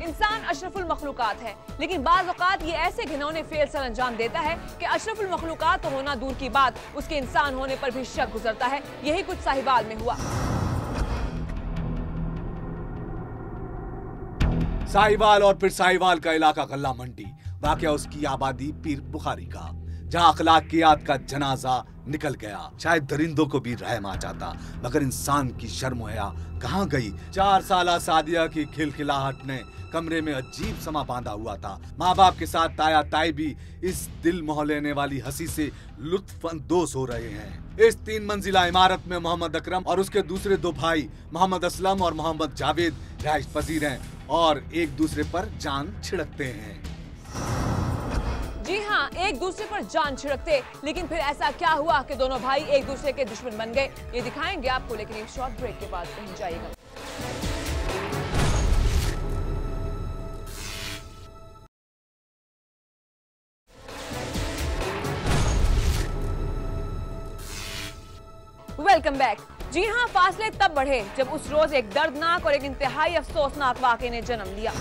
इंसान अशरफुल मखलूकात है, लेकिन बाज़ औक़ात ये ऐसे घिनौने फेल सर अंजाम देता है कि अशरफुल मखलूकात तो होना दूर की बात, उसके इंसान होने पर भी शक गुजरता है। यही कुछ साहिवाल में हुआ। साहिवाल और फिर साहिवाल का इलाका गल्ला मंडी। वाकया उसकी आबादी पीर बुखारी का, जहाँ अखलाकियात का जनाजा निकल गया। शायद दरिंदों को भी रहम आ जाता, मगर इंसान की शर्म हया कहाँ गई। 4 साला सादिया की खिलखिलाहट ने कमरे में अजीब समा बांधा हुआ था। माँ बाप के साथ ताया ताई भी इस दिल मोह लेने वाली हंसी से लुत्फअंदोज हो रहे हैं। इस 3 मंजिला इमारत में मोहम्मद अकरम और उसके दूसरे 2 भाई मोहम्मद असलम और मोहम्मद जावेद रिहाइश पजीर हैं और एक दूसरे पर जान छिड़कते हैं। जी हाँ, एक दूसरे पर जान छिड़कते, लेकिन फिर ऐसा क्या हुआ कि दोनों भाई एक दूसरे के दुश्मन बन गए, ये दिखाएंगे आपको, लेकिन एक शॉर्ट ब्रेक के बाद कहीं जाइएगा। Welcome back. जी हाँ, फासले तब बढ़े जब उस रोज एक दर्दनाक और एक इंतहाई अफसोसनाक वाक़े ने जन्म लिया।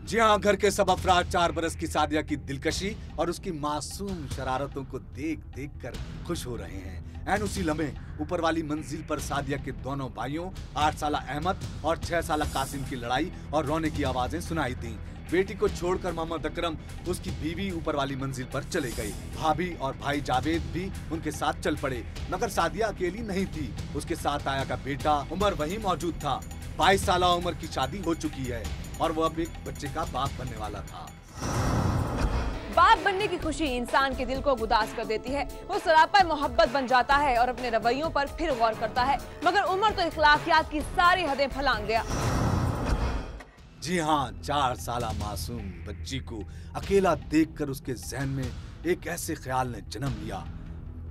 जी हाँ, घर के सब अफराद 4 बरस की सादिया की दिलकशी और उसकी मासूम शरारतों को देख देख कर खुश हो रहे हैं। एन उसी लम्हे ऊपर वाली मंजिल पर सादिया के दोनों भाइयों 8 साला अहमद और 6 साला कासिम की लड़ाई और रोने की आवाजें सुनाई दी। बेटी को छोड़कर मोहम्मद अकरम उसकी बीवी ऊपर वाली मंजिल पर चले गई। भाभी और भाई जावेद भी उनके साथ चल पड़े, मगर सादिया अकेली नहीं थी। उसके साथ आया का बेटा उमर वहीं मौजूद था। 22 साल उम्र की शादी हो चुकी है और वो अब एक बच्चे का बाप बनने वाला था। बाप बनने की खुशी इंसान के दिल को गुदास कर देती है। वो सरापा मोहब्बत बन जाता है और अपने रवैयों पर फिर गौर करता है, मगर उमर तो इखलाकियात की सारी हदें फलांग गया। जी हाँ, 4 साला मासूम बच्ची को अकेला देखकर उसके जहन में एक ऐसे ख्याल ने जन्म लिया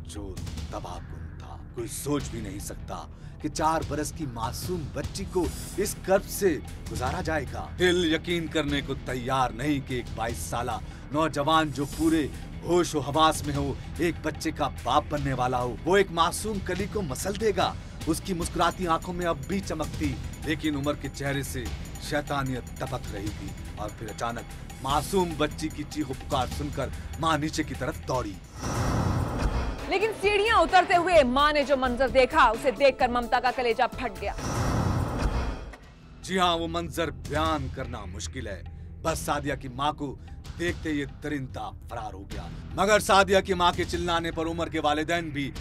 जो तबाहकुन था। कोई सोच भी नहीं सकता कि 4 बरस की मासूम बच्ची को इस कर्ब से गुजारा जाएगा। दिल यकीन करने को तैयार नहीं कि एक 22 साला नौजवान जो पूरे होश व हवास में हो, एक बच्चे का बाप बनने वाला हो, वो एक मासूम कली को मसल देगा। उसकी मुस्कुराती आंखों में अब भी चमक थी, लेकिन उमर के चेहरे से शैतानियत टपक रही थी। और फिर अचानक मासूम बच्ची की चीखो पुकार सुनकर माँ नीचे की तरफ दौड़ी। लेकिन सीढ़ियां उतरते हुए माँ ने जो मंजर देखा, उसे देखकर ममता का कलेजा फट गया। जी हाँ, वो मंजर बयान करना मुश्किल है। बस सादिया की माँ को देखते ये दरिंदा फरार हो गया। मगर सादिया की माँ के चिल्लाने पर उमर के वालिदैन भी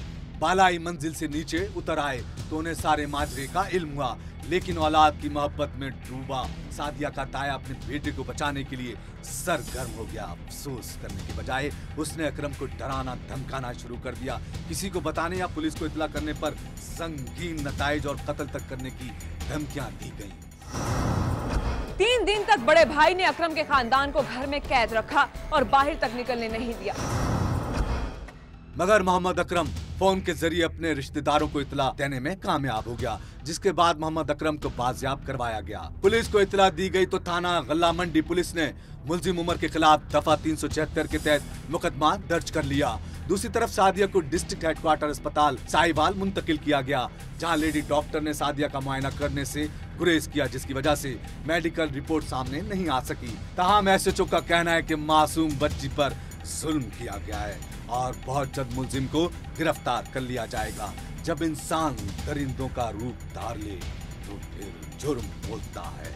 बालाई मंजिल से नीचे उतर आए तो उन्हें सारे माजरे का इल्म हुआ। लेकिन औलाद की मोहब्बत में डूबा सादिया का ताया अपने बेटे को बचाने के लिए सरगर्म हो गया। अफसोस करने के बजाय उसने अकरम को डराना धमकाना शुरू कर दिया। किसी को बताने या पुलिस को इत्तला करने पर संगीन नताइज और कत्ल तक करने की धमकियां दी गईं। 3 दिन तक बड़े भाई ने अकरम के खानदान को घर में कैद रखा और बाहर तक निकलने नहीं दिया। मगर मोहम्मद अकरम फोन के जरिए अपने रिश्तेदारों को इत्तला देने में कामयाब हो गया, जिसके बाद मोहम्मद अकरम को बाजियाब करवाया गया। पुलिस को इत्तला दी गई तो थाना गल्ला मंडी पुलिस ने मुलजिम उमर के खिलाफ दफा 376 के तहत मुकदमा दर्ज कर लिया। दूसरी तरफ सादिया को डिस्ट्रिक्ट हेडक्वार्टर अस्पताल साहिवाल मुंतकिल किया गया, जहां लेडी डॉक्टर ने सादिया का मुआयना करने से गुरेज किया, जिसकी वजह से मेडिकल रिपोर्ट सामने नहीं आ सकी। तमाम एसएचओ का कहना है कि मासूम बच्ची पर जुल्म किया गया है और बहुत जल्द मुलजिम को गिरफ्तार कर लिया जाएगा। जब इंसान दरिंदों का रूप धार ले तो फिर जुर्म बोलता है।